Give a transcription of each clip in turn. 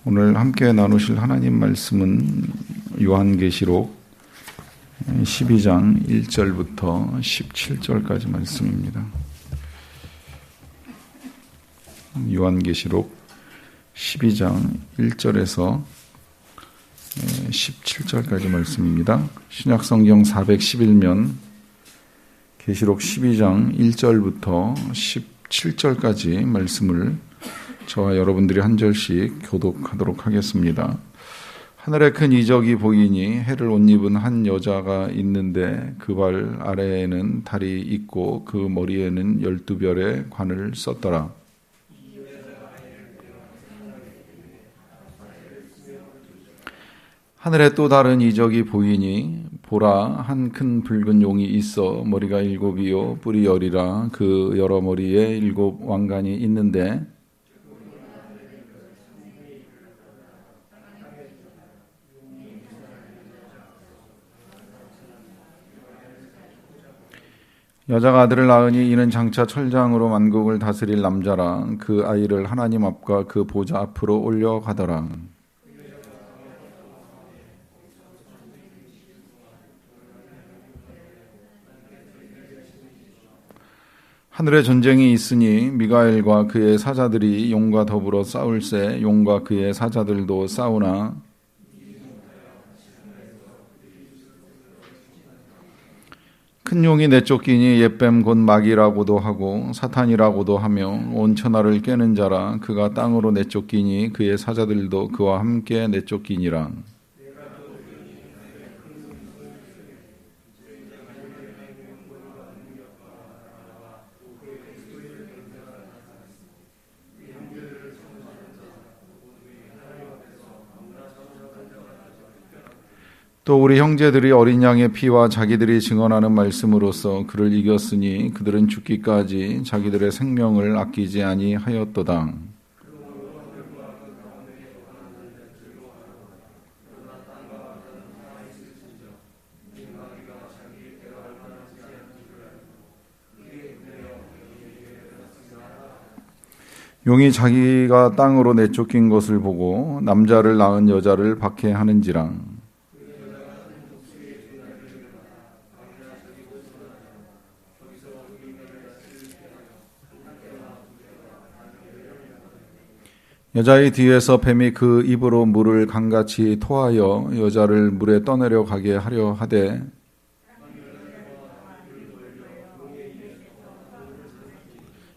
오늘 함께 나누실 하나님 말씀은 요한계시록 12장 1절부터 17절까지 말씀입니다. 요한계시록 12장 1절에서 17절까지 말씀입니다. 신약성경 411면 계시록 12장 1절부터 17절까지 말씀을 저와 여러분들이 한 절씩 교독하도록 하겠습니다. 하늘에 큰 이적이 보이니 해를 옷 입은 한 여자가 있는데 그 발 아래에는 달이 있고 그 머리에는 12별의 관을 썼더라. 하늘에 또 다른 이적이 보이니 보라, 한 큰 붉은 용이 있어 머리가 7이요 뿔이 10이라. 그 여러 머리에 7 왕관이 있는데 여자가 아들을 낳으니 이는 장차 철장으로 만국을 다스릴 남자라. 그 아이를 하나님 앞과 그 보좌 앞으로 올려가더라. 하늘에 전쟁이 있으니 미가엘과 그의 사자들이 용과 더불어 싸울세. 용과 그의 사자들도 싸우나 큰 용이 내쫓기니 옛뱀 곧 마귀라고도 하고 사탄이라고도 하며 온 천하를 깨는 자라. 그가 땅으로 내쫓기니 그의 사자들도 그와 함께 내쫓기니라. 또 우리 형제들이 어린 양의 피와 자기들이 증언하는 말씀으로써 그를 이겼으니 그들은 죽기까지 자기들의 생명을 아끼지 아니하였도다. 용이 자기가 땅으로 내쫓긴 것을 보고 남자를 낳은 여자를 박해하는지라. 여자의 뒤에서 뱀이 그 입으로 물을 강같이 토하여 여자를 물에 떠내려 가게 하려 하되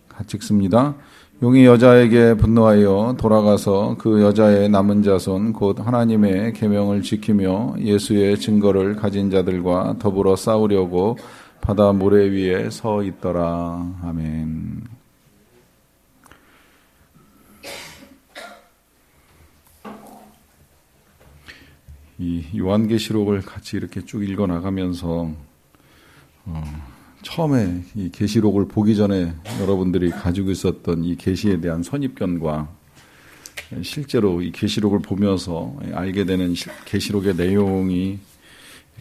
같이 읽습니다. 용이 여자에게 분노하여 돌아가서 그 여자의 남은 자손 곧 하나님의 계명을 지키며 예수의 증거를 가진 자들과 더불어 싸우려고 바다 모래 위에 서 있더라. 아멘. 이 요한계시록을 같이 이렇게 쭉 읽어 나가면서 처음에 이 계시록을 보기 전에 여러분들이 가지고 있었던 이 계시에 대한 선입견과 실제로 이 계시록을 보면서 알게 되는 계시록의 내용이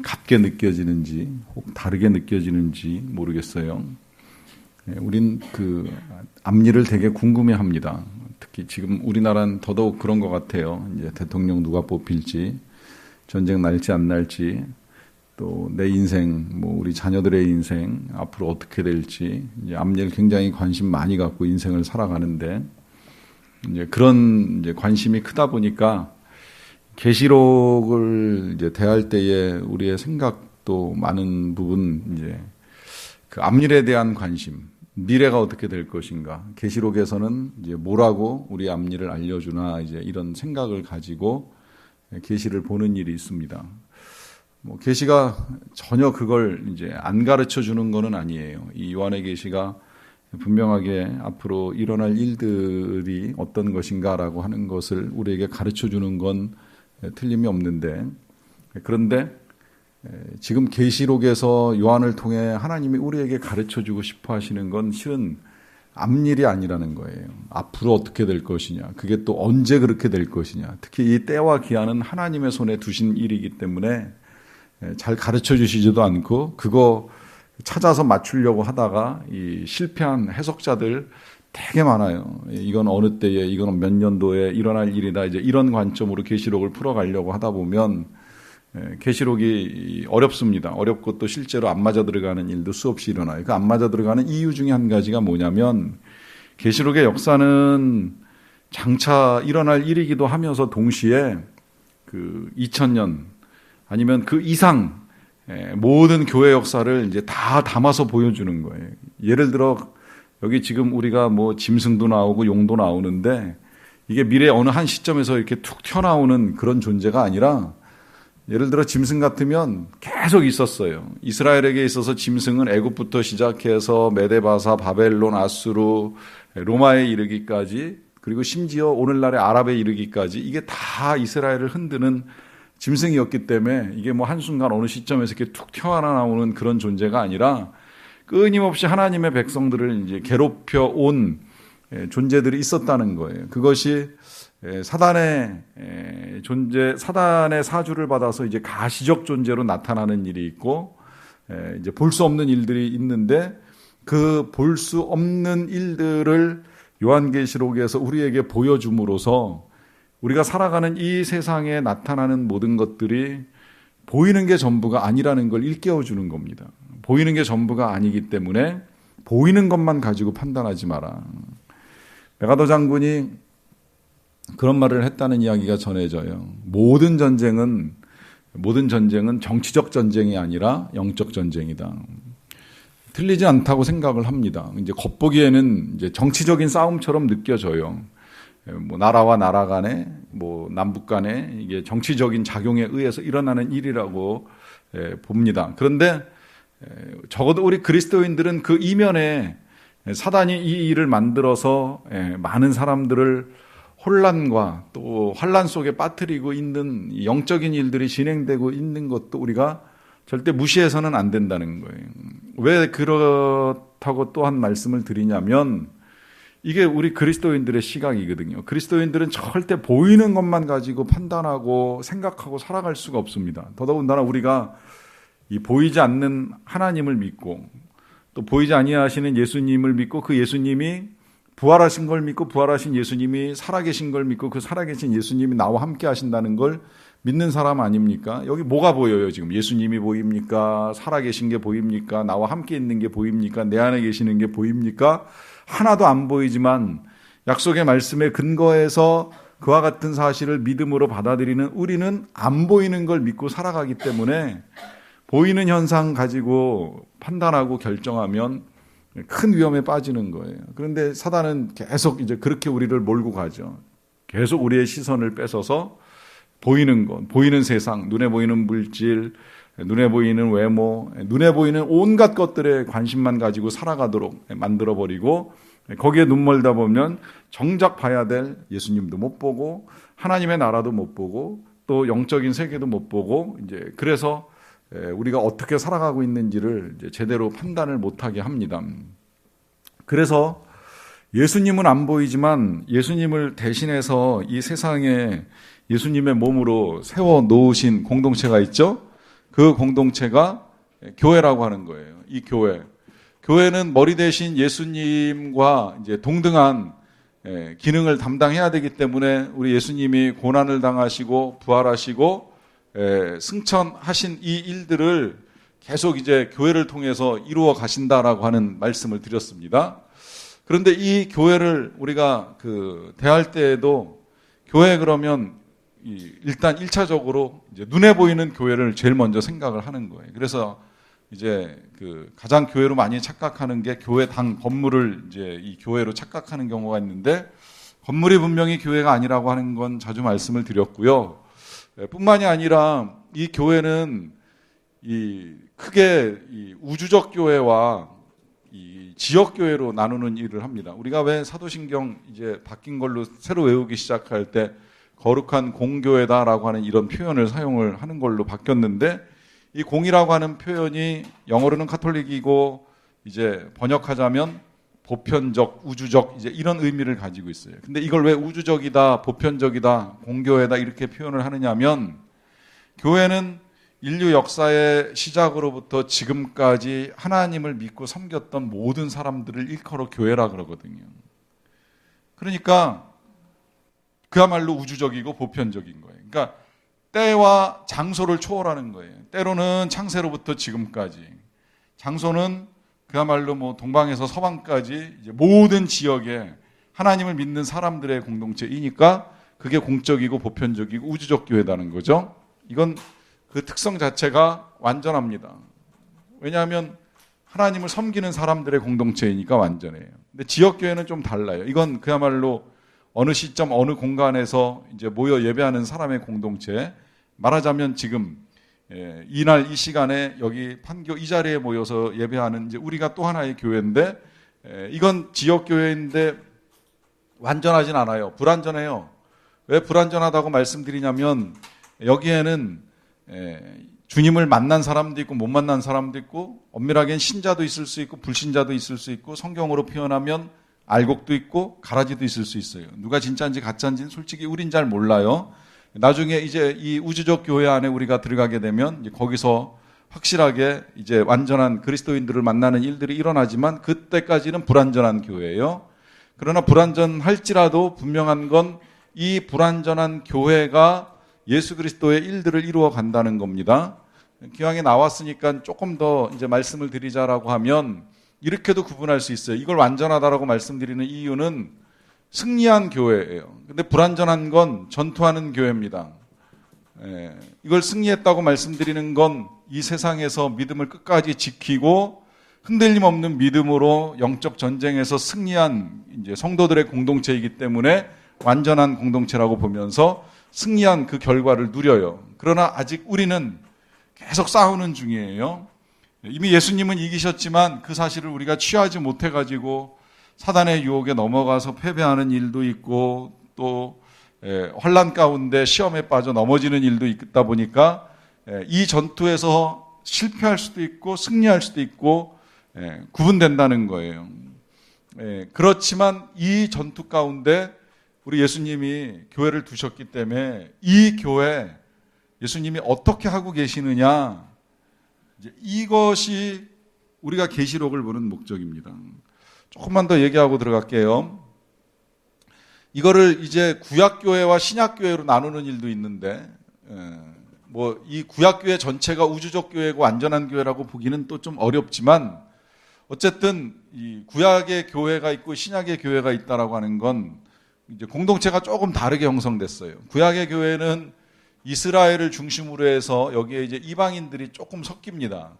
같게 느껴지는지 혹 다르게 느껴지는지 모르겠어요. 우린 그 앞일을 되게 궁금해합니다. 특히 지금 우리나라는 더더욱 그런 것 같아요. 이제 대통령 누가 뽑힐지, 전쟁 날지 안 날지, 또 내 인생, 뭐 우리 자녀들의 인생 앞으로 어떻게 될지 이제 앞일 굉장히 관심 많이 갖고 인생을 살아가는데 이제 그런 이제 관심이 크다 보니까 계시록을 이제 대할 때에 우리의 생각도 많은 부분 이제 그 앞일에 대한 관심, 미래가 어떻게 될 것인가, 계시록에서는 이제 뭐라고 우리 앞일을 알려주나 이제 이런 생각을 가지고 계시를 보는 일이 있습니다. 뭐 계시가 전혀 그걸 이제 안 가르쳐 주는 것은 아니에요. 이 요한의 계시가 분명하게 앞으로 일어날 일들이 어떤 것인가라고 하는 것을 우리에게 가르쳐 주는 건 틀림이 없는데, 그런데 지금 계시록에서 요한을 통해 하나님이 우리에게 가르쳐 주고 싶어 하시는 건 실은 앞일이 아니라는 거예요. 앞으로 어떻게 될 것이냐, 그게 또 언제 그렇게 될 것이냐, 특히 이 때와 기한은 하나님의 손에 두신 일이기 때문에 잘 가르쳐 주시지도 않고 그거 찾아서 맞추려고 하다가 이 실패한 해석자들 되게 많아요. 이건 어느 때에, 이건 몇 년도에 일어날 일이다. 이제 이런 관점으로 계시록을 풀어가려고 하다 보면 계시록이 어렵습니다. 어렵고 또 실제로 안 맞아 들어가는 일도 수없이 일어나요. 그 안 맞아 들어가는 이유 중에 한 가지가 뭐냐면 계시록의 역사는 장차 일어날 일이기도 하면서 동시에 그 2000년 아니면 그 이상 모든 교회 역사를 이제 다 담아서 보여주는 거예요. 예를 들어 여기 지금 우리가 뭐 짐승도 나오고 용도 나오는데 이게 미래 어느 한 시점에서 이렇게 툭 튀어나오는 그런 존재가 아니라 예를 들어 짐승 같으면 계속 있었어요. 이스라엘에게 있어서 짐승은 애굽부터 시작해서 메데바사, 바벨론, 아수르, 로마에 이르기까지 그리고 심지어 오늘날의 아랍에 이르기까지 이게 다 이스라엘을 흔드는 짐승이었기 때문에 이게 뭐 한순간 어느 시점에서 이렇게 툭 튀어나오는 그런 존재가 아니라 끊임없이 하나님의 백성들을 이제 괴롭혀 온 존재들이 있었다는 거예요. 그것이 사단의 존재, 사단의 사주를 받아서 이제 가시적 존재로 나타나는 일이 있고, 이제 볼 수 없는 일들이 있는데, 그 볼 수 없는 일들을 요한계시록에서 우리에게 보여줌으로써 우리가 살아가는 이 세상에 나타나는 모든 것들이 보이는 게 전부가 아니라는 걸 일깨워주는 겁니다. 보이는 게 전부가 아니기 때문에 보이는 것만 가지고 판단하지 마라. 메가더 장군이 그런 말을 했다는 이야기가 전해져요. 모든 전쟁은 정치적 전쟁이 아니라 영적 전쟁이다. 틀리지 않다고 생각을 합니다. 이제 겉보기에는 이제 정치적인 싸움처럼 느껴져요. 뭐 나라와 나라 간에, 뭐 남북 간에 이게 정치적인 작용에 의해서 일어나는 일이라고 봅니다. 그런데 적어도 우리 그리스도인들은 그 이면에 사단이 이 일을 만들어서 많은 사람들을 혼란과 또 환란 속에 빠뜨리고 있는 영적인 일들이 진행되고 있는 것도 우리가 절대 무시해서는 안 된다는 거예요. 왜 그렇다고 또 한 말씀을 드리냐면 이게 우리 그리스도인들의 시각이거든요. 그리스도인들은 절대 보이는 것만 가지고 판단하고 생각하고 살아갈 수가 없습니다. 더더군다나 우리가 이 보이지 않는 하나님을 믿고 또 보이지 아니하시는 예수님을 믿고 그 예수님이 부활하신 걸 믿고 부활하신 예수님이 살아계신 걸 믿고 그 살아계신 예수님이 나와 함께 하신다는 걸 믿는 사람 아닙니까? 여기 뭐가 보여요 지금? 예수님이 보입니까? 살아계신 게 보입니까? 나와 함께 있는 게 보입니까? 내 안에 계시는 게 보입니까? 하나도 안 보이지만 약속의 말씀에 근거해서 그와 같은 사실을 믿음으로 받아들이는 우리는 안 보이는 걸 믿고 살아가기 때문에 보이는 현상 가지고 판단하고 결정하면 큰 위험에 빠지는 거예요. 그런데 사단은 계속 이제 그렇게 우리를 몰고 가죠. 계속 우리의 시선을 뺏어서 보이는 것, 보이는 세상, 눈에 보이는 물질, 눈에 보이는 외모, 눈에 보이는 온갖 것들에 관심만 가지고 살아가도록 만들어버리고 거기에 눈 멀다 보면 정작 봐야 될 예수님도 못 보고 하나님의 나라도 못 보고 또 영적인 세계도 못 보고 이제 그래서 우리가 어떻게 살아가고 있는지를 이제 제대로 판단을 못하게 합니다. 그래서 예수님은 안 보이지만 예수님을 대신해서 이 세상에 예수님의 몸으로 세워 놓으신 공동체가 있죠. 그 공동체가 교회라고 하는 거예요. 이 교회는 머리 대신 예수님과 이제 동등한 기능을 담당해야 되기 때문에 우리 예수님이 고난을 당하시고 부활하시고 승천하신 이 일들을 계속 이제 교회를 통해서 이루어 가신다라고 하는 말씀을 드렸습니다. 그런데 이 교회를 우리가 대할 때에도 교회 그러면 일단 1차적으로 이제 눈에 보이는 교회를 제일 먼저 생각을 하는 거예요. 그래서 이제 가장 교회로 많이 착각하는 게 교회당 건물을 이제 이 교회로 착각하는 경우가 있는데 건물이 분명히 교회가 아니라고 하는 건 자주 말씀을 드렸고요. 뿐만이 아니라 이 교회는 크게 우주적 교회와 이 지역 교회로 나누는 일을 합니다. 우리가 왜 사도신경 이제 바뀐 걸로 새로 외우기 시작할 때 거룩한 공교회다라고 하는 이런 표현을 사용을 하는 걸로 바뀌었는데 이 공이라고 하는 표현이 영어로는 카톨릭이고 이제 번역하자면 보편적, 우주적 이제 이런 의미를 가지고 있어요. 근데 이걸 왜 우주적이다, 보편적이다, 공교회다 이렇게 표현을 하느냐면 교회는 인류 역사의 시작으로부터 지금까지 하나님을 믿고 섬겼던 모든 사람들을 일컬어 교회라 그러거든요. 그러니까 그야말로 우주적이고 보편적인 거예요. 그러니까 때와 장소를 초월하는 거예요. 때로는 창세로부터 지금까지, 장소는 그야말로 뭐 동방에서 서방까지 이제 모든 지역에 하나님을 믿는 사람들의 공동체이니까 그게 공적이고 보편적이고 우주적 교회다는 거죠. 이건 그 특성 자체가 완전합니다. 왜냐하면 하나님을 섬기는 사람들의 공동체이니까 완전해요. 근데 지역 교회는 좀 달라요. 이건 그야말로 어느 시점 어느 공간에서 이제 모여 예배하는 사람의 공동체. 말하자면 지금 이날 이 시간에 여기 판교 이 자리에 모여서 예배하는 이제 우리가 또 하나의 교회인데, 이건 지역 교회인데 완전하진 않아요. 불완전해요. 왜 불완전하다고 말씀드리냐면 여기에는 주님을 만난 사람도 있고 못 만난 사람도 있고, 엄밀하게는 신자도 있을 수 있고 불신자도 있을 수 있고, 성경으로 표현하면 알곡도 있고 가라지도 있을 수 있어요. 누가 진짜인지 가짜인지는 솔직히 우린 잘 몰라요. 나중에 이제 이 우주적 교회 안에 우리가 들어가게 되면 이제 거기서 확실하게 이제 완전한 그리스도인들을 만나는 일들이 일어나지만 그때까지는 불완전한 교회예요. 그러나 불완전할지라도 분명한 건 이 불완전한 교회가 예수 그리스도의 일들을 이루어 간다는 겁니다. 기왕에 나왔으니까 조금 더 이제 말씀을 드리자라고 하면 이렇게도 구분할 수 있어요. 이걸 완전하다라고 말씀드리는 이유는 승리한 교회예요. 근데 불완전한 건 전투하는 교회입니다. 이걸 승리했다고 말씀드리는 건 이 세상에서 믿음을 끝까지 지키고 흔들림 없는 믿음으로 영적 전쟁에서 승리한 이제 성도들의 공동체이기 때문에 완전한 공동체라고 보면서 승리한 그 결과를 누려요. 그러나 아직 우리는 계속 싸우는 중이에요. 이미 예수님은 이기셨지만 그 사실을 우리가 취하지 못해가지고 사단의 유혹에 넘어가서 패배하는 일도 있고, 또 환난 가운데 시험에 빠져 넘어지는 일도 있다 보니까 이 전투에서 실패할 수도 있고 승리할 수도 있고 구분된다는 거예요. 그렇지만 이 전투 가운데 우리 예수님이 교회를 두셨기 때문에 이 교회 예수님이 어떻게 하고 계시느냐, 이것이 우리가 계시록을 보는 목적입니다. 조금만 더 얘기하고 들어갈게요. 이거를 이제 구약교회와 신약교회로 나누는 일도 있는데, 뭐 이 구약교회 전체가 우주적 교회고 완전한 교회라고 보기는 또 좀 어렵지만, 어쨌든 이 구약의 교회가 있고 신약의 교회가 있다라고 하는 건 이제 공동체가 조금 다르게 형성됐어요. 구약의 교회는 이스라엘을 중심으로 해서 여기에 이제 이방인들이 조금 섞입니다.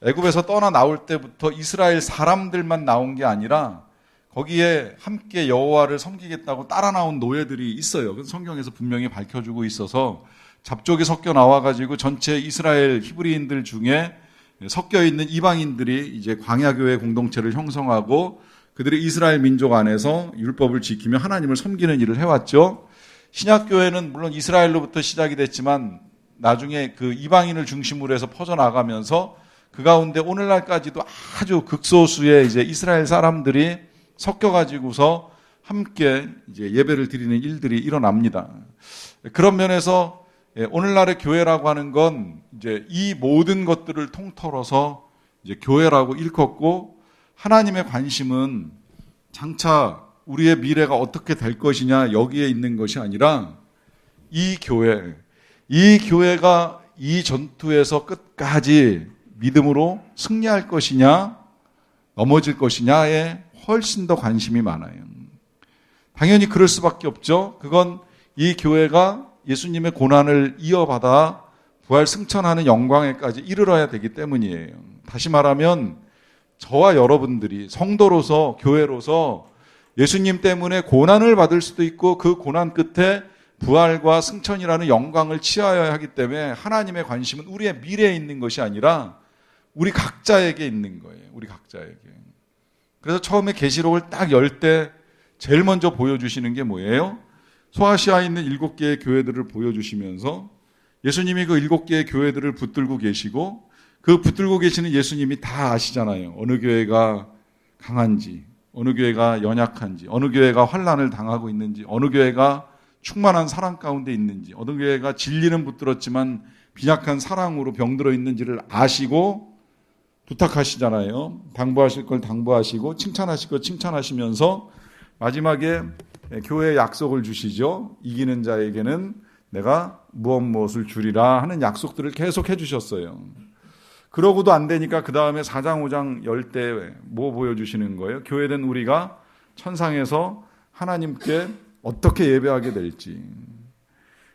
애굽에서 떠나 나올 때부터 이스라엘 사람들만 나온 게 아니라 거기에 함께 여호와를 섬기겠다고 따라 나온 노예들이 있어요. 그래서 성경에서 분명히 밝혀주고 있어서 잡족이 섞여 나와가지고 전체 이스라엘 히브리인들 중에 섞여 있는 이방인들이 이제 광야교회 공동체를 형성하고 그들이 이스라엘 민족 안에서 율법을 지키며 하나님을 섬기는 일을 해왔죠. 신약교회는 물론 이스라엘로부터 시작이 됐지만 나중에 그 이방인을 중심으로 해서 퍼져나가면서 그 가운데 오늘날까지도 아주 극소수의 이제 이스라엘 사람들이 섞여가지고서 함께 이제 예배를 드리는 일들이 일어납니다. 그런 면에서 오늘날의 교회라고 하는 건 이제 이 모든 것들을 통틀어서 이제 교회라고 일컫고, 하나님의 관심은 장차 우리의 미래가 어떻게 될 것이냐 여기에 있는 것이 아니라 이 교회가 이 전투에서 끝까지 믿음으로 승리할 것이냐 넘어질 것이냐에 훨씬 더 관심이 많아요. 당연히 그럴 수밖에 없죠. 그건 이 교회가 예수님의 고난을 이어받아 부활 승천하는 영광에까지 이르러야 되기 때문이에요. 다시 말하면 저와 여러분들이 성도로서 교회로서 예수님 때문에 고난을 받을 수도 있고 그 고난 끝에 부활과 승천이라는 영광을 취하여야 하기 때문에 하나님의 관심은 우리의 미래에 있는 것이 아니라 우리 각자에게 있는 거예요. 우리 각자에게. 그래서 처음에 계시록을 딱 열 때 제일 먼저 보여주시는 게 뭐예요? 소아시아에 있는 7개의 교회들을 보여주시면서 예수님이 그 7개의 교회들을 붙들고 계시고 그 붙들고 계시는 예수님이 다 아시잖아요. 어느 교회가 강한지, 어느 교회가 연약한지, 어느 교회가 환난을 당하고 있는지, 어느 교회가 충만한 사랑 가운데 있는지, 어느 교회가 진리는 붙들었지만 빈약한 사랑으로 병들어 있는지를 아시고 부탁하시잖아요. 당부하실 걸 당부하시고 칭찬하실 걸 칭찬하시면서 마지막에 교회에 약속을 주시죠. 이기는 자에게는 내가 무엇을 주리라 하는 약속들을 계속 해주셨어요. 그러고도 안 되니까 그 다음에 4장 5장 열 때 뭐 보여주시는 거예요? 교회된 우리가 천상에서 하나님께 어떻게 예배하게 될지.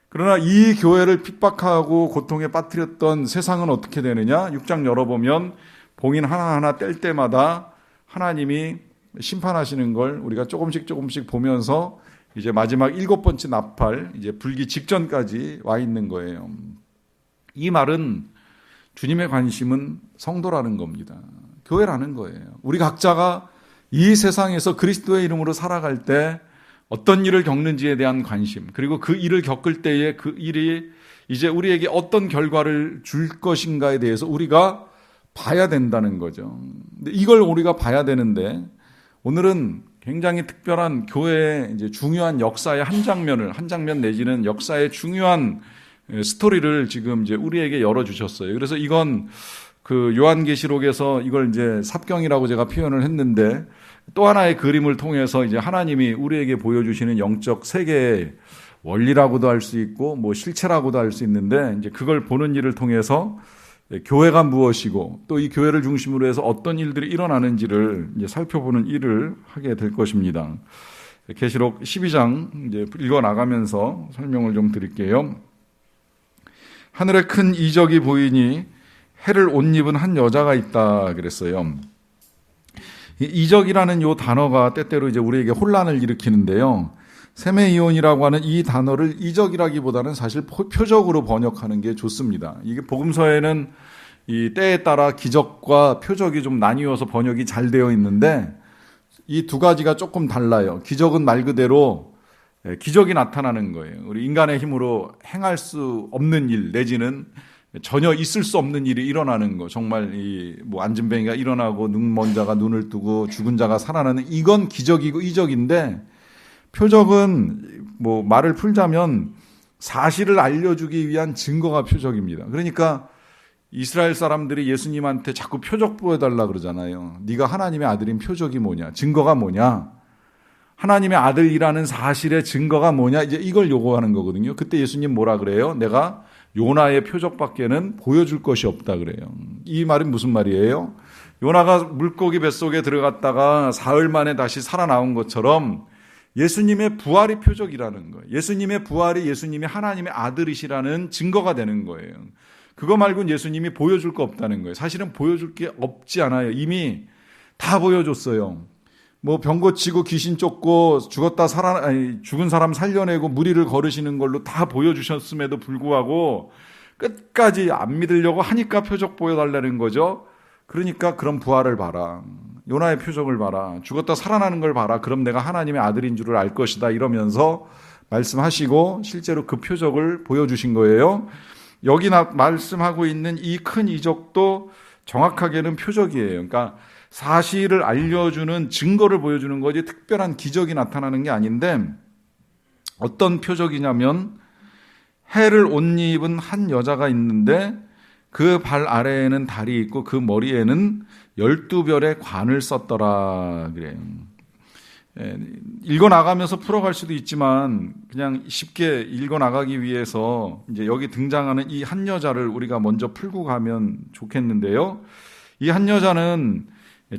그러나 이 교회를 핍박하고 고통에 빠뜨렸던 세상은 어떻게 되느냐? 6장 열어보면 봉인 하나하나 뗄 때마다 하나님이 심판하시는 걸 우리가 조금씩 보면서 이제 마지막 7번째 나팔, 이제 불기 직전까지 와 있는 거예요. 이 말은 주님의 관심은 성도라는 겁니다. 교회라는 거예요. 우리 각자가 이 세상에서 그리스도의 이름으로 살아갈 때 어떤 일을 겪는지에 대한 관심, 그리고 그 일을 겪을 때에 그 일이 이제 우리에게 어떤 결과를 줄 것인가에 대해서 우리가 봐야 된다는 거죠. 근데 이걸 우리가 봐야 되는데 오늘은 굉장히 특별한 교회의 이제 중요한 역사의 한 장면 내지는 역사의 중요한 스토리를 지금 이제 우리에게 열어주셨어요. 그래서 이건 그 요한계시록에서 이걸 이제 삽경이라고 제가 표현을 했는데 또 하나의 그림을 통해서 이제 하나님이 우리에게 보여주시는 영적 세계의 원리라고도 할 수 있고 뭐 실체라고도 할 수 있는데 이제 그걸 보는 일을 통해서 교회가 무엇이고 또 이 교회를 중심으로 해서 어떤 일들이 일어나는지를 이제 살펴보는 일을 하게 될 것입니다. 계시록 12장 이제 읽어 나가면서 설명을 좀 드릴게요. 하늘에 큰 이적이 보이니 해를 옷 입은 한 여자가 있다 그랬어요. 이적이라는 요 단어가 때때로 이제 우리에게 혼란을 일으키는데요. 세메이온이라고 하는 이 단어를 이적이라기보다는 사실 표적으로 번역하는 게 좋습니다. 이게 복음서에는 이 때에 따라 기적과 표적이 좀 나뉘어서 번역이 잘 되어 있는데 이 두 가지가 조금 달라요. 기적은 말 그대로 기적이 나타나는 거예요. 우리 인간의 힘으로 행할 수 없는 일 내지는 전혀 있을 수 없는 일이 일어나는 거. 정말 뭐 안진뱅이가 일어나고 눈먼 자가 눈을 뜨고 죽은 자가 살아나는 이건 기적이고 이적인데 표적은 뭐 말을 풀자면 사실을 알려주기 위한 증거가 표적입니다. 그러니까 이스라엘 사람들이 예수님한테 자꾸 표적 보여달라 그러잖아요. 네가 하나님의 아들인 표적이 뭐냐? 증거가 뭐냐? 하나님의 아들이라는 사실의 증거가 뭐냐? 이제 이걸 요구하는 거거든요. 그때 예수님 뭐라 그래요? 내가 요나의 표적밖에는 보여줄 것이 없다 그래요. 이 말은 무슨 말이에요? 요나가 물고기 뱃속에 들어갔다가 사흘 만에 다시 살아나온 것처럼 예수님의 부활이 표적이라는 거예요. 예수님의 부활이 예수님이 하나님의 아들이시라는 증거가 되는 거예요. 그거 말고는 예수님이 보여줄 거 없다는 거예요. 사실은 보여줄 게 없지 않아요. 이미 다 보여줬어요. 뭐 병 고치고 귀신 쫓고 죽은 사람 살려내고 무리를 거르시는 걸로 다 보여주셨음에도 불구하고 끝까지 안 믿으려고 하니까 표적 보여달라는 거죠. 그러니까 그런 부활을 봐라. 요나의 표적을 봐라. 죽었다 살아나는 걸 봐라. 그럼 내가 하나님의 아들인 줄을 알 것이다. 이러면서 말씀하시고 실제로 그 표적을 보여주신 거예요. 여기 말씀하고 있는 이 큰 이적도 정확하게는 표적이에요. 그러니까 사실을 알려주는 증거를 보여주는 거지 특별한 기적이 나타나는 게 아닌데 어떤 표적이냐면 해를 옷 입은 한 여자가 있는데 그 발 아래에는 달이 있고 그 머리에는 12별의 관을 썼더라 그래요. 읽어나가면서 풀어갈 수도 있지만 그냥 쉽게 읽어나가기 위해서 이제 여기 등장하는 이 한 여자를 우리가 먼저 풀고 가면 좋겠는데요. 이 한 여자는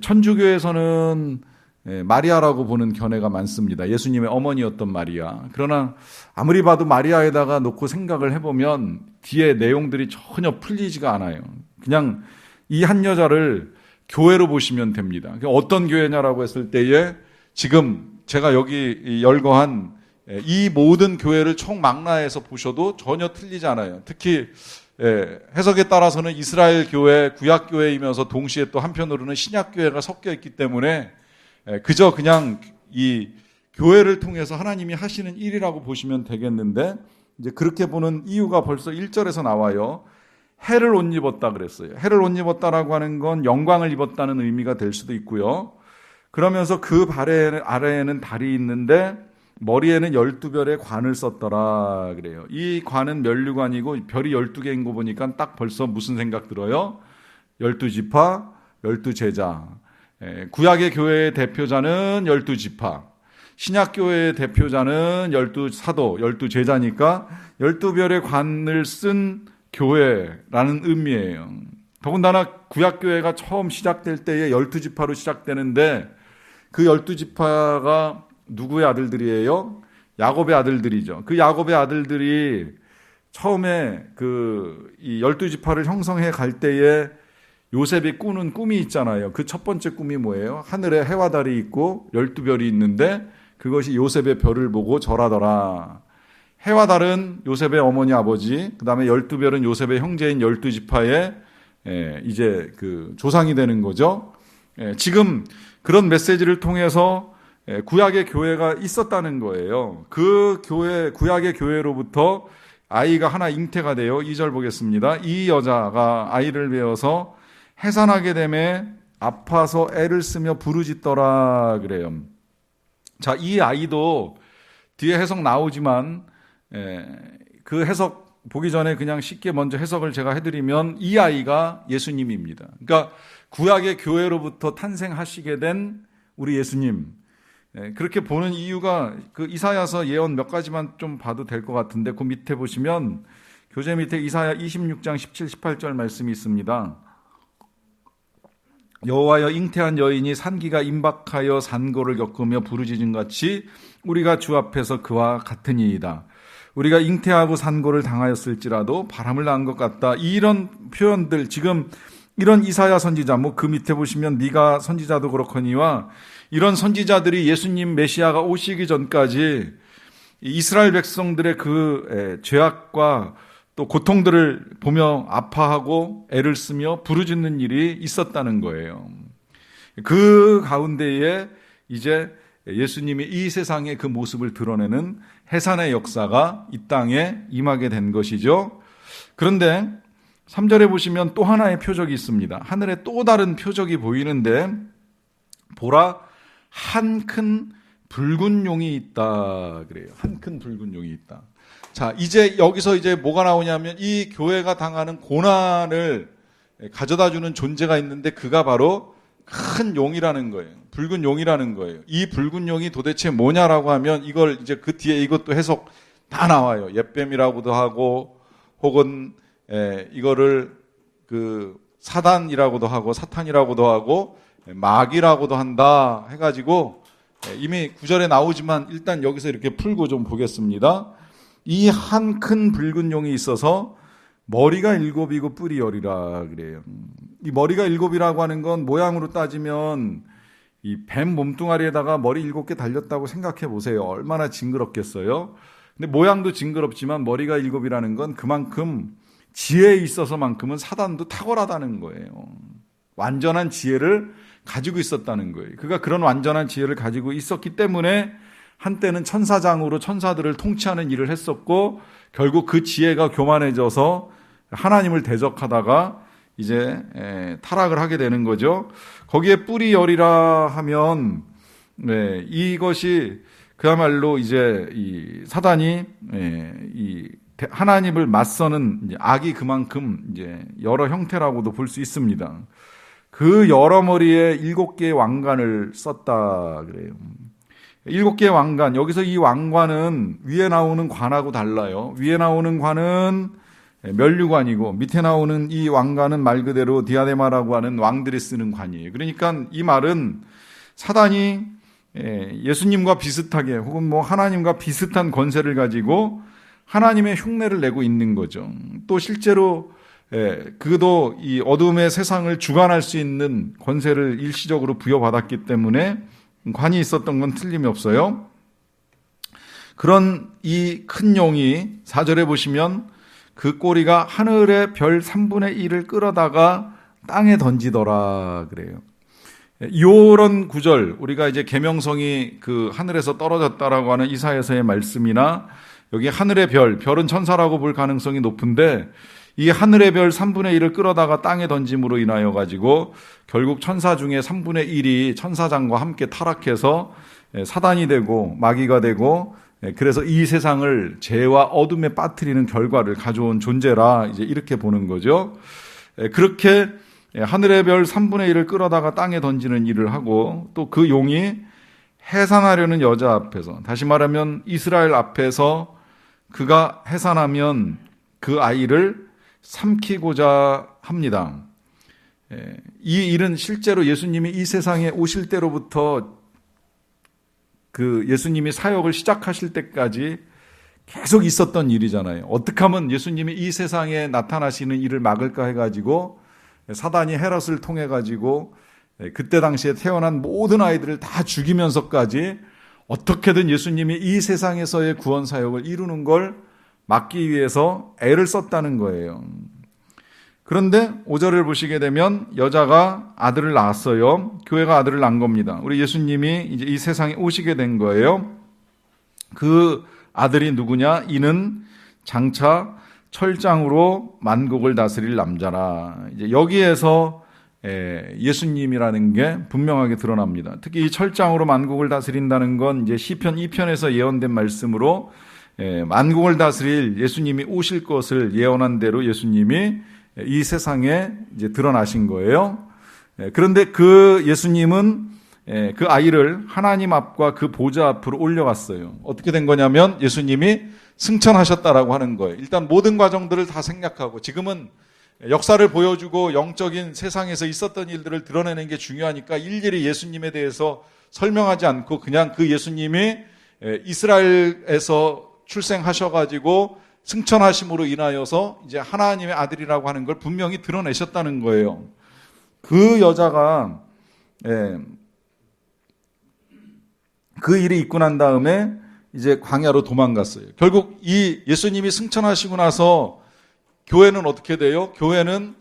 천주교에서는 마리아라고 보는 견해가 많습니다. 예수님의 어머니였던 마리아. 그러나 아무리 봐도 마리아에다가 놓고 생각을 해보면 뒤에 내용들이 전혀 풀리지가 않아요. 그냥 이 한 여자를 교회로 보시면 됩니다. 어떤 교회냐라고 했을 때에 지금 제가 여기 열거한 이 모든 교회를 총망라해서 보셔도 전혀 틀리지 않아요. 특히 해석에 따라서는 이스라엘 교회, 구약 교회이면서 동시에 또 한편으로는 신약 교회가 섞여 있기 때문에 그저 그냥 이 교회를 통해서 하나님이 하시는 일이라고 보시면 되겠는데 이제 그렇게 보는 이유가 벌써 1절에서 나와요. 해를 옷 입었다 그랬어요. 해를 옷 입었다라고 하는 건 영광을 입었다는 의미가 될 수도 있고요. 그러면서 그 발 아래에는 달이 있는데 머리에는 12별의 관을 썼더라 그래요. 이 관은 면류관이고 별이 12개인 거 보니까 딱 벌써 무슨 생각 들어요? 12지파, 12제자. 구약의 교회의 대표자는 12지파. 신약교회의 대표자는 12사도, 12제자니까 12별의 관을 쓴 교회라는 의미예요. 더군다나 구약교회가 처음 시작될 때에 12지파로 시작되는데 그 12지파가 누구의 아들들이에요? 야곱의 아들들이죠. 그 야곱의 아들들이 처음에 이 12지파를 형성해 갈 때에 요셉이 꾸는 꿈이 있잖아요. 그 첫 번째 꿈이 뭐예요? 하늘에 해와 달이 있고 12별이 있는데 그것이 요셉의 별을 보고 절하더라. 해와 달은 요셉의 어머니 아버지, 그 다음에 12별은 요셉의 형제인 12지파의 이제 그 조상이 되는 거죠. 지금 그런 메시지를 통해서 구약의 교회가 있었다는 거예요. 그 교회, 구약의 교회로부터 아이가 하나 잉태가 되어 2절 보겠습니다. 이 여자가 아이를 배어서 해산하게 되매 아파서 애를 쓰며 부르짖더라 그래요. 자, 이 아이도 뒤에 해석 나오지만 그 해석 보기 전에 그냥 쉽게 먼저 해석을 제가 해드리면 이 아이가 예수님입니다. 그러니까 구약의 교회로부터 탄생하시게 된 우리 예수님. 그렇게 보는 이유가 그 이사야서 예언 몇 가지만 좀 봐도 될 것 같은데 그 밑에 보시면 교재 밑에 이사야 26장 17, 18절 말씀이 있습니다. 여호와여 잉태한 여인이 산기가 임박하여 산고를 겪으며 부르짖은 같이 우리가 주 앞에서 그와 같으니이다. 우리가 잉태하고 산고를 당하였을지라도 바람을 낳은 것 같다. 이런 표현들 지금 이런 이사야 선지자 그 밑에 보시면 미가 선지자도 그렇거니와 이런 선지자들이 예수님 메시아가 오시기 전까지 이스라엘 백성들의 그 죄악과 또 고통들을 보며 아파하고 애를 쓰며 부르짖는 일이 있었다는 거예요. 그 가운데에 이제 예수님이 이 세상의 그 모습을 드러내는 해산의 역사가 이 땅에 임하게 된 것이죠. 그런데 3절에 보시면 또 하나의 표적이 있습니다. 하늘에 또 다른 표적이 보이는데 보라 한 큰 붉은 용이 있다 그래요. 한 큰 붉은 용이 있다. 자, 이제 여기서 이제 뭐가 나오냐면 이 교회가 당하는 고난을 가져다 주는 존재가 있는데 그가 바로 큰 용이라는 거예요. 붉은 용이라는 거예요. 이 붉은 용이 도대체 뭐냐라고 하면 이걸 이제 그 뒤에 이것도 해석 다 나와요. 옛뱀이라고도 하고 혹은 이거를 그 사단이라고도 하고 사탄이라고도 하고 마귀라고도 한다 해가지고 이미 구절에 나오지만 일단 여기서 이렇게 풀고 좀 보겠습니다. 이 한 큰 붉은 용이 있어서 머리가 7이고 뿔이 10이라 그래요. 이 머리가 7이라고 하는 건 모양으로 따지면 이 뱀 몸뚱아리에다가 머리 7개 달렸다고 생각해 보세요. 얼마나 징그럽겠어요. 근데 모양도 징그럽지만 머리가 7이라는 건 그만큼 지혜에 있어서만큼은 사단도 탁월하다는 거예요. 완전한 지혜를 가지고 있었다는 거예요. 그가 그런 완전한 지혜를 가지고 있었기 때문에 한때는 천사장으로 천사들을 통치하는 일을 했었고 결국 그 지혜가 교만해져서 하나님을 대적하다가 이제 타락을 하게 되는 거죠. 거기에 뿔이 열이라 하면 이것이 그야말로 이제 이 사단이 이 하나님을 맞서는 악이 그만큼 이제 여러 형태라고도 볼 수 있습니다. 그 여러 머리에 7개의 왕관을 썼다 그래요. 7개의 왕관, 여기서 이 왕관은 위에 나오는 관하고 달라요. 위에 나오는 관은 면류관이고 밑에 나오는 이 왕관은 말 그대로 디아데마라고 하는 왕들이 쓰는 관이에요. 그러니까 이 말은 사단이 예수님과 비슷하게 혹은 하나님과 비슷한 권세를 가지고 하나님의 흉내를 내고 있는 거죠. 또 실제로 그도 이 어둠의 세상을 주관할 수 있는 권세를 일시적으로 부여받았기 때문에 관이 있었던 건 틀림이 없어요. 그런 이 큰 용이 4절에 보시면 그 꼬리가 하늘의 별 3분의 1을 끌어다가 땅에 던지더라 그래요. 이런 구절, 우리가 이제 계명성이 그 하늘에서 떨어졌다라고 하는 이사야서의 말씀이나 여기 하늘의 별은 천사라고 볼 가능성이 높은데 이 하늘의 별 3분의 1을 끌어다가 땅에 던짐으로 인하여 가지고 결국 천사 중에 3분의 1이 천사장과 함께 타락해서 사단이 되고 마귀가 되고 그래서 이 세상을 죄와 어둠에 빠뜨리는 결과를 가져온 존재라 이제 이렇게 보는 거죠. 그렇게 하늘의 별 3분의 1을 끌어다가 땅에 던지는 일을 하고 또 그 용이 해산하려는 여자 앞에서, 다시 말하면 이스라엘 앞에서 그가 해산하면 그 아이를 삼키고자 합니다. 이 일은 실제로 예수님이 이 세상에 오실 때로부터 그 예수님이 사역을 시작하실 때까지 계속 있었던 일이잖아요. 어떻게 하면 예수님이 이 세상에 나타나시는 일을 막을까 해가지고 사단이 헤롯을 통해 가지고 그때 당시에 태어난 모든 아이들을 다 죽이면서까지 어떻게든 예수님이 이 세상에서의 구원 사역을 이루는 걸 막기 위해서 애를 썼다는 거예요. 그런데 5절을 보시게 되면 여자가 아들을 낳았어요. 교회가 아들을 낳은 겁니다. 우리 예수님이 이제 이 세상에 오시게 된 거예요. 그 아들이 누구냐? 이는 장차 철장으로 만국을 다스릴 남자라. 이제 여기에서 예수님이라는 게 분명하게 드러납니다. 특히 이 철장으로 만국을 다스린다는 건 이제 시편 2편에서 예언된 말씀으로 만국을 다스릴 예수님이 오실 것을 예언한 대로 예수님이 이 세상에 이제 드러나신 거예요. 그런데 그 예수님은 그 아이를 하나님 앞과 그 보좌 앞으로 올려갔어요. 어떻게 된 거냐면 예수님이 승천하셨다라고 하는 거예요. 일단 모든 과정들을 다 생략하고, 지금은 역사를 보여주고 영적인 세상에서 있었던 일들을 드러내는 게 중요하니까 일일이 예수님에 대해서 설명하지 않고 그냥 그 예수님이 이스라엘에서 출생하셔가지고 승천하심으로 인하여서 이제 하나님의 아들이라고 하는 걸 분명히 드러내셨다는 거예요. 그 여자가 그 일이 있고 난 다음에 이제 광야로 도망갔어요. 결국 이 예수님이 승천하시고 나서 교회는 어떻게 돼요? 교회는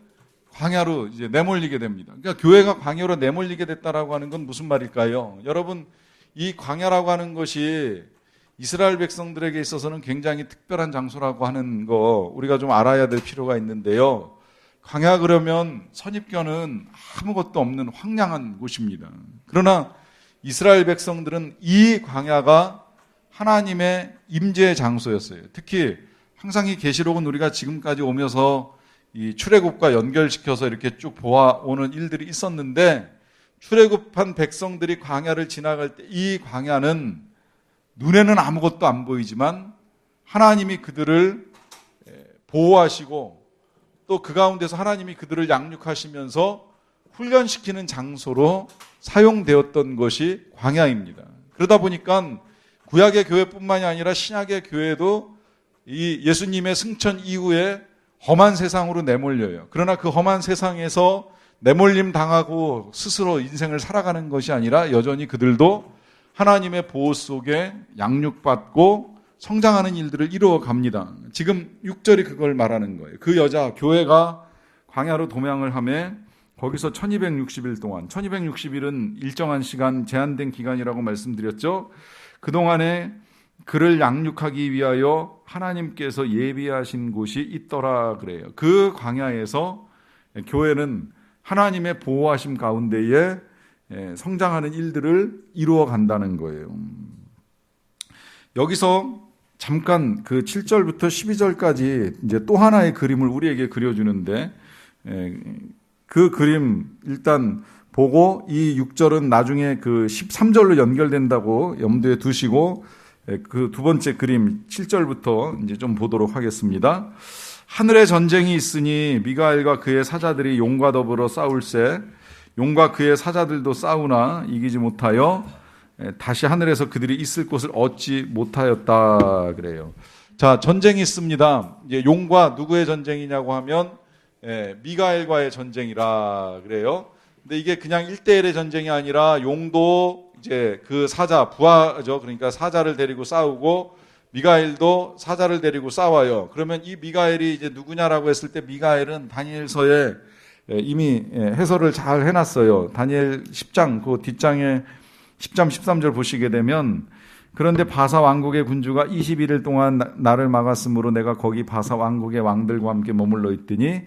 광야로 이제 내몰리게 됩니다. 그러니까 교회가 광야로 내몰리게 됐다라고 하는 건 무슨 말일까요? 여러분, 이 광야라고 하는 것이 이스라엘 백성들에게 있어서는 굉장히 특별한 장소라고 하는 거 우리가 좀 알아야 될 필요가 있는데요. 광야 그러면 선입견은 아무것도 없는 황량한 곳입니다. 그러나 이스라엘 백성들은 이 광야가 하나님의 임재의 장소였어요. 특히 항상 이 계시록은 우리가 지금까지 오면서 이 출애굽과 연결시켜서 이렇게 쭉 보아오는 일들이 있었는데, 출애굽한 백성들이 광야를 지나갈 때 이 광야는 눈에는 아무것도 안 보이지만 하나님이 그들을 보호하시고 또 그 가운데서 하나님이 그들을 양육하시면서 훈련시키는 장소로 사용되었던 것이 광야입니다. 그러다 보니까 구약의 교회뿐만이 아니라 신약의 교회도 이 예수님의 승천 이후에 험한 세상으로 내몰려요. 그러나 그 험한 세상에서 내몰림 당하고 스스로 인생을 살아가는 것이 아니라 여전히 그들도 하나님의 보호 속에 양육받고 성장하는 일들을 이루어 갑니다. 지금 6절이 그걸 말하는 거예요. 그 여자, 교회가 광야로 도망을 하며 거기서 1260일 동안, 1260일은 일정한 시간, 제한된 기간이라고 말씀드렸죠. 그동안에 그를 양육하기 위하여 하나님께서 예비하신 곳이 있더라 그래요. 그 광야에서 교회는 하나님의 보호하심 가운데에 성장하는 일들을 이루어 간다는 거예요. 여기서 잠깐 그 7절부터 12절까지 이제 또 하나의 그림을 우리에게 그려주는데, 그 그림 일단 보고 이 6절은 나중에 그 13절로 연결된다고 염두에 두시고 그 두 번째 그림 7절부터 이제 좀 보도록 하겠습니다. 하늘에 전쟁이 있으니 미가엘과 그의 사자들이 용과 더불어 싸울세 용과 그의 사자들도 싸우나 이기지 못하여 다시 하늘에서 그들이 있을 곳을 얻지 못하였다 그래요. 자, 전쟁이 있습니다. 이제 용과 누구의 전쟁이냐고 하면 미가엘과의 전쟁이라 그래요. 근데 이게 그냥 1대1의 전쟁이 아니라 용도 이제 그 사자, 부하죠. 그러니까 사자를 데리고 싸우고 미가엘도 사자를 데리고 싸워요. 그러면 이 미가엘이 이제 누구냐라고 했을 때 미가엘은 다니엘서에 이미 해설을 잘 해놨어요. 다니엘 10장 그 뒷장에 10장 13절 보시게 되면, 그런데 바사 왕국의 군주가 21일 동안 나를 막았으므로 내가 거기 바사 왕국의 왕들과 함께 머물러 있더니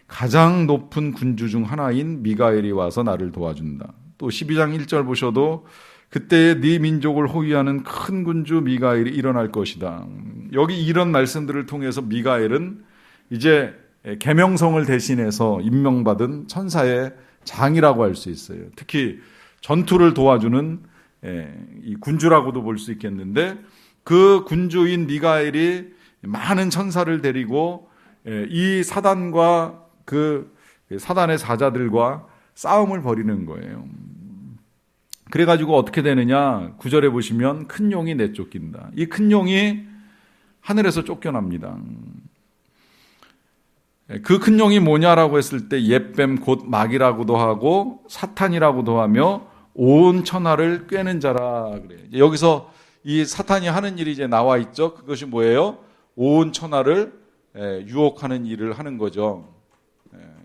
가장 높은 군주 중 하나인 미가엘이 와서 나를 도와준다. 또 12장 1절 보셔도 그때에 네 민족을 호위하는 큰 군주 미가엘이 일어날 것이다. 여기 이런 말씀들을 통해서 미가엘은 이제 계명성을 대신해서 임명받은 천사의 장이라고 할 수 있어요. 특히 전투를 도와주는 이 군주라고도 볼 수 있겠는데 그 군주인 미가엘이 많은 천사를 데리고 이 사단과 그 사단의 사자들과 싸움을 벌이는 거예요. 그래가지고 어떻게 되느냐? 9절에 보시면 큰 용이 내쫓긴다. 이 큰 용이 하늘에서 쫓겨납니다. 그 큰 용이 뭐냐라고 했을 때 옛뱀 곧 마귀라고도 하고 사탄이라고도 하며 온 천하를 꿰는 자라 그래요. 여기서 이 사탄이 하는 일이 이제 나와 있죠. 그것이 뭐예요? 온 천하를 유혹하는 일을 하는 거죠.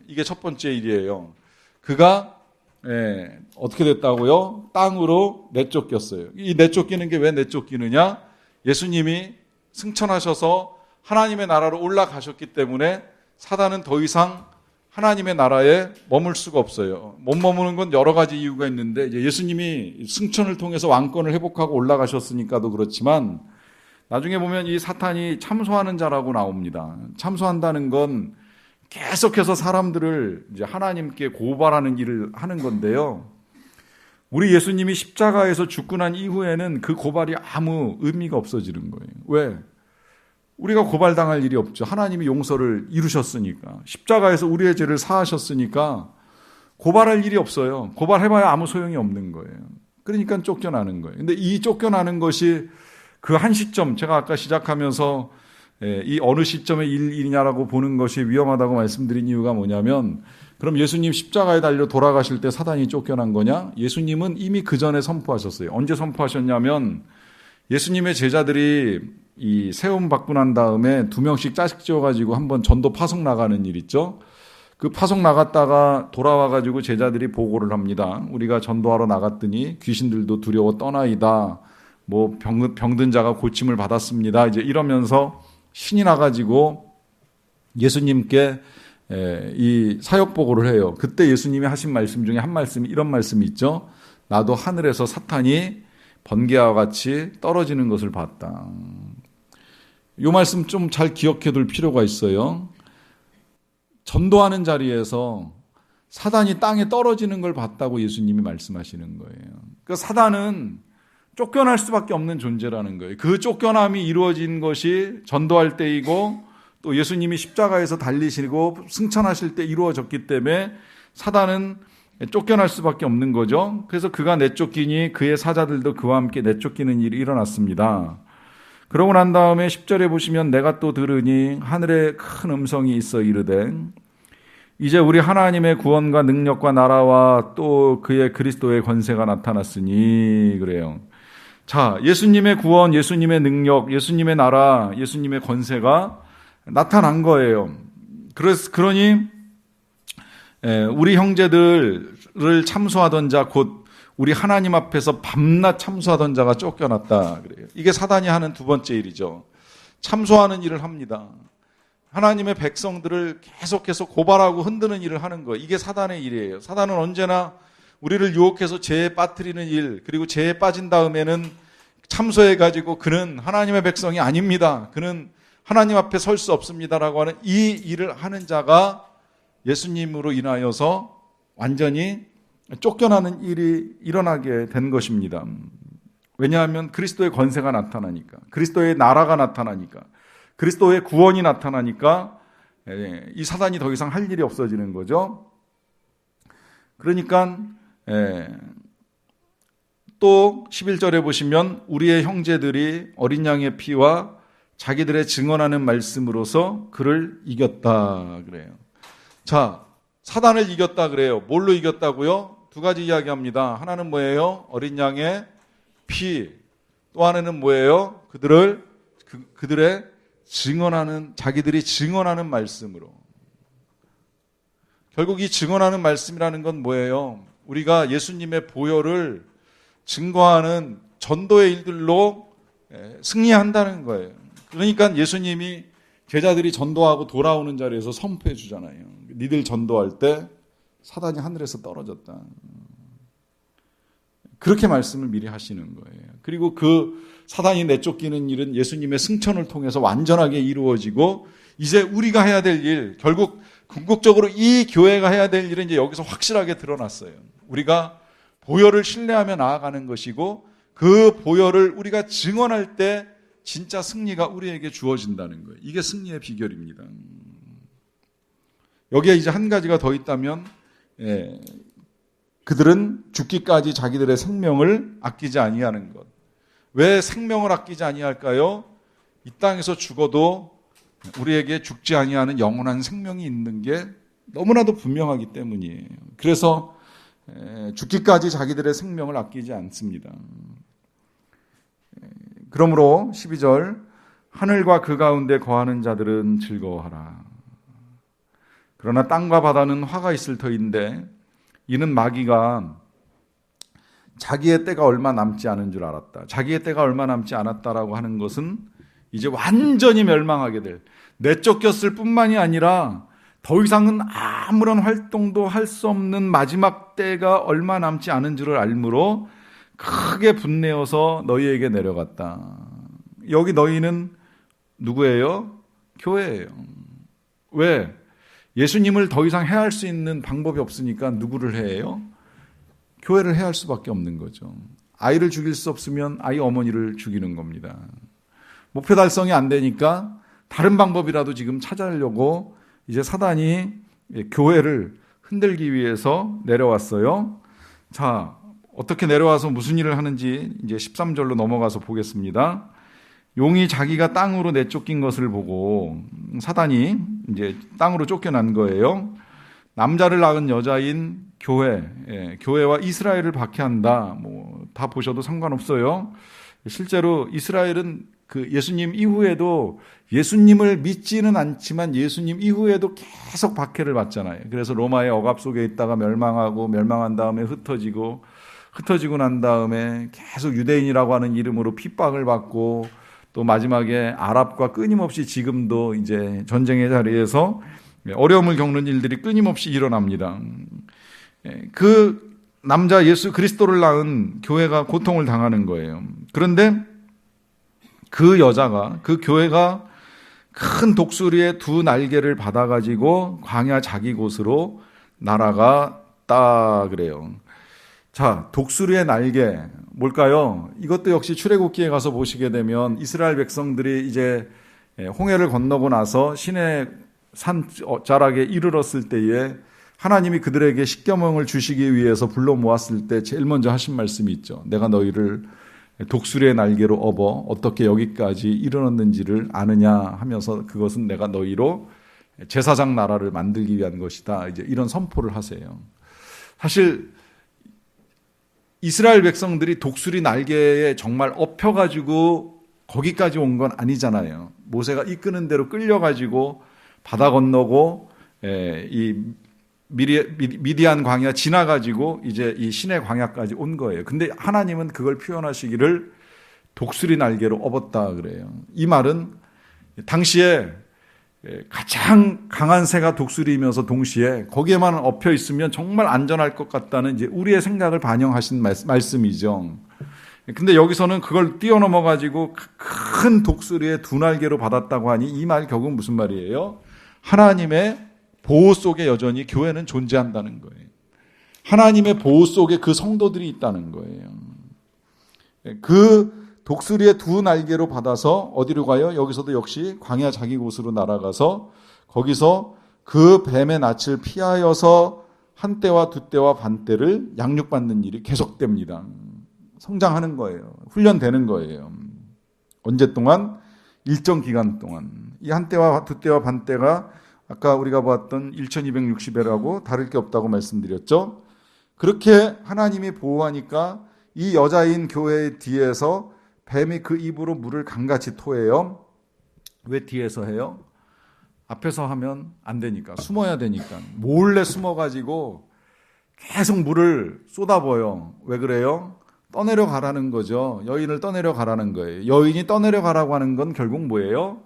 이게 첫 번째 일이에요. 그가 어떻게 됐다고요? 땅으로 내쫓겼어요. 이 내쫓기는 게 왜 내쫓기느냐? 예수님이 승천하셔서 하나님의 나라로 올라가셨기 때문에 사단은 더 이상 하나님의 나라에 머물 수가 없어요. 못 머무는 건 여러 가지 이유가 있는데 이제 예수님이 승천을 통해서 왕권을 회복하고 올라가셨으니까도 그렇지만 나중에 보면 이 사탄이 참소하는 자라고 나옵니다. 참소한다는 건 계속해서 사람들을 이제 하나님께 고발하는 일을 하는 건데요. 우리 예수님이 십자가에서 죽고 난 이후에는 그 고발이 아무 의미가 없어지는 거예요. 왜? 우리가 고발당할 일이 없죠. 하나님이 용서를 이루셨으니까. 십자가에서 우리의 죄를 사하셨으니까 고발할 일이 없어요. 고발해봐야 아무 소용이 없는 거예요. 그러니까 쫓겨나는 거예요. 근데 이 쫓겨나는 것이 그 한 시점, 제가 아까 시작하면서 이 어느 시점의 일이냐라고 보는 것이 위험하다고 말씀드린 이유가 뭐냐면, 그럼 예수님 십자가에 달려 돌아가실 때 사단이 쫓겨난 거냐? 예수님은 이미 그 전에 선포하셨어요. 언제 선포하셨냐면 예수님의 제자들이 이 세움 받고 난 다음에 2명씩 짝씩 지어가지고 한번 전도 파송 나가는 일 있죠. 그 파송 나갔다가 돌아와가지고 제자들이 보고를 합니다. 우리가 전도하러 나갔더니 귀신들도 두려워 떠나이다. 뭐 병든 자가 고침을 받았습니다. 이제 이러면서 신이 나가지고 예수님께 이 사역 보고를 해요. 그때 예수님이 하신 말씀 중에 한 말씀이 이런 말씀이 있죠. 나도 하늘에서 사탄이 번개와 같이 떨어지는 것을 봤다. 이 말씀 좀 잘 기억해 둘 필요가 있어요. 전도하는 자리에서 사단이 땅에 떨어지는 걸 봤다고 예수님이 말씀하시는 거예요. 그러니까 사단은 쫓겨날 수밖에 없는 존재라는 거예요. 그 쫓겨남이 이루어진 것이 전도할 때이고 또 예수님이 십자가에서 달리시고 승천하실 때 이루어졌기 때문에 사단은 쫓겨날 수밖에 없는 거죠. 그래서 그가 내쫓기니 그의 사자들도 그와 함께 내쫓기는 일이 일어났습니다. 그러고 난 다음에 10절에 보시면 내가 또 들으니 하늘에 큰 음성이 있어 이르되 이제 우리 하나님의 구원과 능력과 나라와 또 그의 그리스도의 권세가 나타났으니 그래요. 자, 예수님의 구원, 예수님의 능력, 예수님의 나라, 예수님의 권세가 나타난 거예요. 그러니 우리 형제들을 참소하던 자, 곧 우리 하나님 앞에서 밤낮 참소하던 자가 쫓겨났다 그래요. 이게 사단이 하는 두 번째 일이죠. 참소하는 일을 합니다. 하나님의 백성들을 계속해서 고발하고 흔드는 일을 하는 거예요. 이게 사단의 일이에요. 사단은 언제나 우리를 유혹해서 죄에 빠뜨리는 일, 그리고 죄에 빠진 다음에는 참소해가지고 그는 하나님의 백성이 아닙니다. 그는 하나님 앞에 설 수 없습니다라고 하는 이 일을 하는 자가 예수님으로 인하여서 완전히 쫓겨나는 일이 일어나게 된 것입니다. 왜냐하면 그리스도의 권세가 나타나니까, 그리스도의 나라가 나타나니까, 그리스도의 구원이 나타나니까 이 사단이 더 이상 할 일이 없어지는 거죠. 그러니까 또 11절에 보시면 우리의 형제들이 어린 양의 피와 자기들의 증언하는 말씀으로서 그를 이겼다 그래요. 자, 사단을 이겼다 그래요. 뭘로 이겼다고요? 두 가지 이야기합니다. 하나는 뭐예요? 어린 양의 피. 또 하나는 뭐예요? 그들의 증언하는, 자기들이 증언하는 말씀으로. 결국 이 증언하는 말씀이라는 건 뭐예요? 우리가 예수님의 보혈을 증거하는 전도의 일들로 승리한다는 거예요. 그러니까 예수님이 제자들이 전도하고 돌아오는 자리에서 선포해 주잖아요. 니들 전도할 때 사단이 하늘에서 떨어졌다. 그렇게 말씀을 미리 하시는 거예요. 그리고 그 사단이 내쫓기는 일은 예수님의 승천을 통해서 완전하게 이루어지고 이제 우리가 해야 될 일, 결국 궁극적으로 이 교회가 해야 될 일은 이제 여기서 확실하게 드러났어요. 우리가 보혈을 신뢰하며 나아가는 것이고 그 보혈을 우리가 증언할 때 진짜 승리가 우리에게 주어진다는 거예요. 이게 승리의 비결입니다. 여기에 이제 한 가지가 더 있다면, 그들은 죽기까지 자기들의 생명을 아끼지 아니하는 것. 왜 생명을 아끼지 아니할까요? 이 땅에서 죽어도 우리에게 죽지 아니하는 영원한 생명이 있는 게 너무나도 분명하기 때문이에요. 그래서 죽기까지 자기들의 생명을 아끼지 않습니다. 그러므로 12절, 하늘과 그 가운데 거하는 자들은 즐거워하라. 그러나 땅과 바다는 화가 있을 터인데 이는 마귀가 자기의 때가 얼마 남지 않은 줄 알았다. 자기의 때가 얼마 남지 않았다라고 하는 것은 이제 완전히 멸망하게 될, 내쫓겼을 뿐만이 아니라 더 이상은 아무런 활동도 할 수 없는 마지막 때가 얼마 남지 않은 줄을 알므로 크게 분내어서 너희에게 내려갔다. 여기 너희는 누구예요? 교회예요. 왜? 예수님을 더 이상 해할 수 있는 방법이 없으니까 누구를 해요? 교회를 해할 수밖에 없는 거죠. 아이를 죽일 수 없으면 아이 어머니를 죽이는 겁니다. 목표 달성이 안 되니까 다른 방법이라도 지금 찾아내려고 이제 사단이 교회를 흔들기 위해서 내려왔어요. 자, 어떻게 내려와서 무슨 일을 하는지 이제 13절로 넘어가서 보겠습니다. 용이 자기가 땅으로 내쫓긴 것을 보고 사단이 이제 땅으로 쫓겨난 거예요. 남자를 낳은 여자인 교회와 이스라엘을 박해한다. 다 보셔도 상관없어요. 실제로 이스라엘은 그 예수님 이후에도 예수님을 믿지는 않지만 예수님 이후에도 계속 박해를 받잖아요. 그래서 로마의 억압 속에 있다가 멸망하고 멸망한 다음에 흩어지고 난 다음에 계속 유대인이라고 하는 이름으로 핍박을 받고 또 마지막에 아랍과 끊임없이 지금도 이제 전쟁의 자리에서 어려움을 겪는 일들이 끊임없이 일어납니다. 그 남자 예수 그리스도를 낳은 교회가 고통을 당하는 거예요. 그런데 그 여자가, 그 교회가 큰 독수리의 두 날개를 받아가지고 광야 자기 곳으로 날아갔다 그래요. 자, 독수리의 날개 뭘까요? 이것도 역시 출애굽기에 가서 보시게 되면 이스라엘 백성들이 이제 홍해를 건너고 나서 시내 산 자락에 이르렀을 때에 하나님이 그들에게 십계명을 주시기 위해서 불러 모았을 때 제일 먼저 하신 말씀이 있죠. 내가 너희를 독수리의 날개로 업어 어떻게 여기까지 이르렀는지를 아느냐 하면서 그것은 내가 너희로 제사장 나라를 만들기 위한 것이다. 이제 이런 선포를 하세요. 사실 이스라엘 백성들이 독수리 날개에 정말 업혀가지고 거기까지 온 건 아니잖아요. 모세가 이끄는 대로 끌려가지고 바다 건너고 이 미디안 광야 지나가지고 이제 이 시내 광야까지 온 거예요. 근데 하나님은 그걸 표현하시기를 독수리 날개로 업었다 그래요. 이 말은 당시에 가장 강한 새가 독수리이면서 동시에 거기에만 엎혀 있으면 정말 안전할 것 같다는 이제 우리의 생각을 반영하신 말씀이죠. 근데 여기서는 그걸 뛰어넘어 가지고 큰 독수리의 두 날개로 받았다고 하니 이 말 결국은 무슨 말이에요? 하나님의 보호 속에 여전히 교회는 존재한다는 거예요. 하나님의 보호 속에 그 성도들이 있다는 거예요. 그 독수리의 두 날개로 받아서 어디로 가요? 여기서도 역시 광야 자기 곳으로 날아가서 거기서 그 뱀의 낯을 피하여서 한 때와 두 때와 반 때를 양육받는 일이 계속됩니다. 성장하는 거예요. 훈련되는 거예요. 언제 동안? 일정 기간 동안. 이 한 때와 두 때와 반 때가 아까 우리가 봤던 1260회라고 다를 게 없다고 말씀드렸죠. 그렇게 하나님이 보호하니까 이 여자인 교회의 뒤에서 뱀이 그 입으로 물을 강같이 토해요. 왜 뒤에서 해요? 앞에서 하면 안 되니까, 숨어야 되니까. 몰래 숨어가지고 계속 물을 쏟아부어요. 왜 그래요? 떠내려 가라는 거죠. 여인을 떠내려 가라는 거예요. 여인이 떠내려 가라고 하는 건 결국 뭐예요?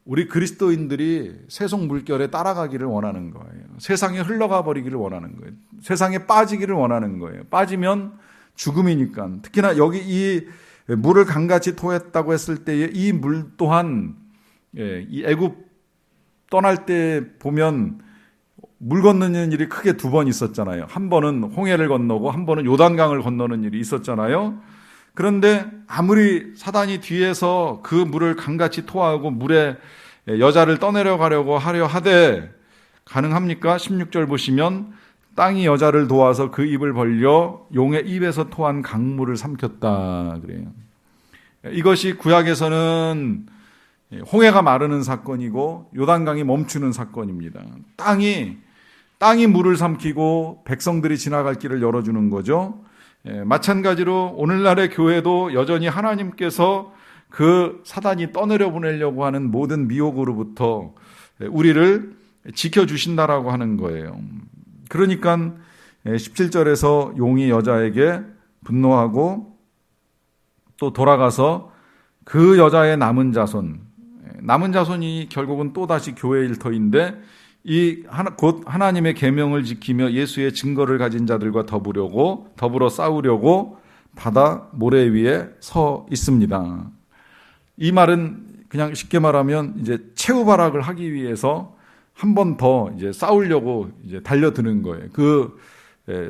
우리 그리스도인들이 세속 물결에 따라가기를 원하는 거예요. 세상에 흘러가 버리기를 원하는 거예요. 세상에 빠지기를 원하는 거예요. 빠지면 죽음이니까. 특히나 여기 이 물을 강같이 토했다고 했을 때에 이 물 또한 이 애굽 떠날 때 보면 물 건너는 일이 크게 두 번 있었잖아요. 한 번은 홍해를 건너고 한 번은 요단강을 건너는 일이 있었잖아요. 그런데 아무리 사단이 뒤에서 그 물을 강같이 토하고 물에 여자를 떠내려가려고 하려 하되 가능합니까? 16절 보시면 땅이 여자를 도와서 그 입을 벌려 용의 입에서 토한 강물을 삼켰다 그래요. 이것이 구약에서는 홍해가 마르는 사건이고 요단강이 멈추는 사건입니다. 땅이 물을 삼키고 백성들이 지나갈 길을 열어주는 거죠. 마찬가지로 오늘날의 교회도 여전히 하나님께서 그 사단이 떠내려 보내려고 하는 모든 미혹으로부터 우리를 지켜주신다라고 하는 거예요. 그러니까 17절에서 용이 여자에게 분노하고 또 돌아가서 그 여자의 남은 자손이 결국은 또다시 교회 일터인데 곧 하나님의 계명을 지키며 예수의 증거를 가진 자들과 더불어 싸우려고 바다 모래 위에 서 있습니다. 이 말은 그냥 쉽게 말하면 이제 최후발악을 하기 위해서 한 번 더 이제 싸우려고 이제 달려드는 거예요. 그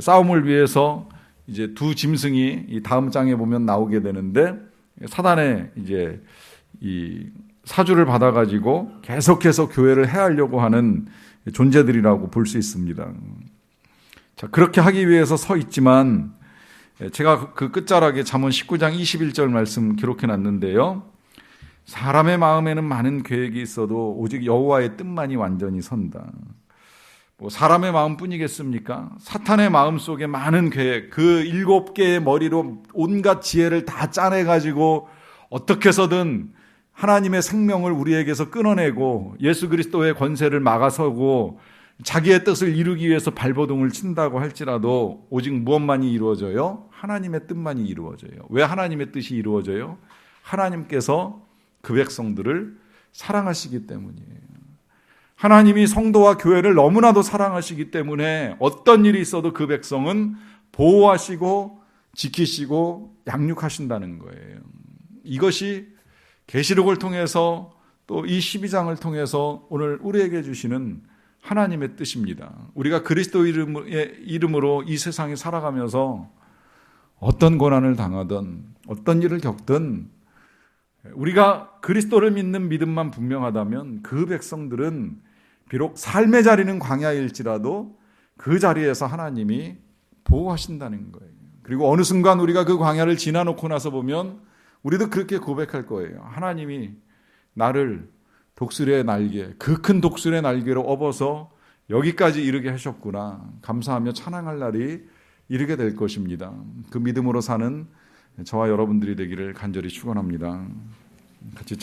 싸움을 위해서 이제 두 짐승이 이 다음 장에 보면 나오게 되는데 사단의 이제 이 사주를 받아가지고 계속해서 교회를 해하려고 하는 존재들이라고 볼 수 있습니다. 자, 그렇게 하기 위해서 서 있지만 제가 그 끝자락에 잠언 19장 21절 말씀 기록해 놨는데요. 사람의 마음에는 많은 계획이 있어도 오직 여호와의 뜻만이 완전히 선다. 뭐 사람의 마음뿐이겠습니까? 사탄의 마음 속에 많은 계획, 그 7개의 머리로 온갖 지혜를 다 짜내가지고 어떻게 해서든 하나님의 생명을 우리에게서 끊어내고 예수 그리스도의 권세를 막아서고 자기의 뜻을 이루기 위해서 발버둥을 친다고 할지라도 오직 무엇만이 이루어져요? 하나님의 뜻만이 이루어져요. 왜 하나님의 뜻이 이루어져요? 하나님께서 그 백성들을 사랑하시기 때문이에요. 하나님이 성도와 교회를 너무나도 사랑하시기 때문에 어떤 일이 있어도 그 백성은 보호하시고 지키시고 양육하신다는 거예요. 이것이 계시록을 통해서 또 이 12장을 통해서 오늘 우리에게 주시는 하나님의 뜻입니다. 우리가 그리스도 이름으로 이 세상에 살아가면서 어떤 고난을 당하든 어떤 일을 겪든 우리가 그리스도를 믿는 믿음만 분명하다면 그 백성들은 비록 삶의 자리는 광야일지라도 그 자리에서 하나님이 보호하신다는 거예요. 그리고 어느 순간 우리가 그 광야를 지나놓고 나서 보면 우리도 그렇게 고백할 거예요. 하나님이 나를 독수리의 날개, 그 큰 독수리의 날개로 업어서 여기까지 이르게 하셨구나. 감사하며 찬양할 날이 이르게 될 것입니다. 그 믿음으로 사는 저와 여러분들이 되기를 간절히 축원합니다. 같이